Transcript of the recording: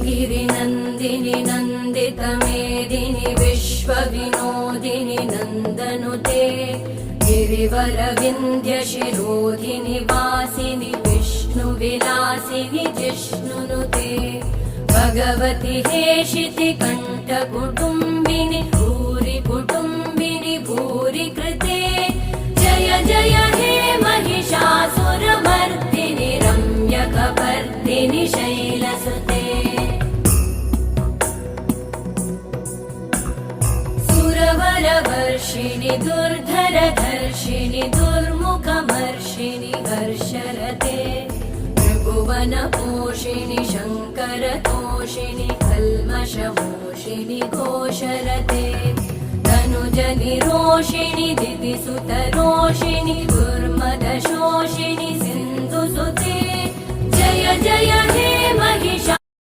गिरिनन्दिनि नन्दितमेदिनि विश्वविनोदिनि नन्दनुते गिरिवरविन्ध्यशिरोधिनि वासिनि विष्णुविलासिनि जिष्णुनुते भगवति हेशिति कण्ठकुटुम्बिनि भूरि कुटुम्बिनि भूरि कृते जय जय हे महिषासुरमर्दिनि रम्यकपर्दिनि शैलसुते सुरवरवर्षिणि दुर्धरधर्षिणि दुर्मुखमर्षिणि हर्षरते त्रिभुवनपोषिणि शङ्करतोषिणि कल्मषमोषिणि घोषरते तनुजनिरोषिणि दितिसुतरोषिणि दुर्मदशोषिणि सिन्धुसुते जय जय हे महिषा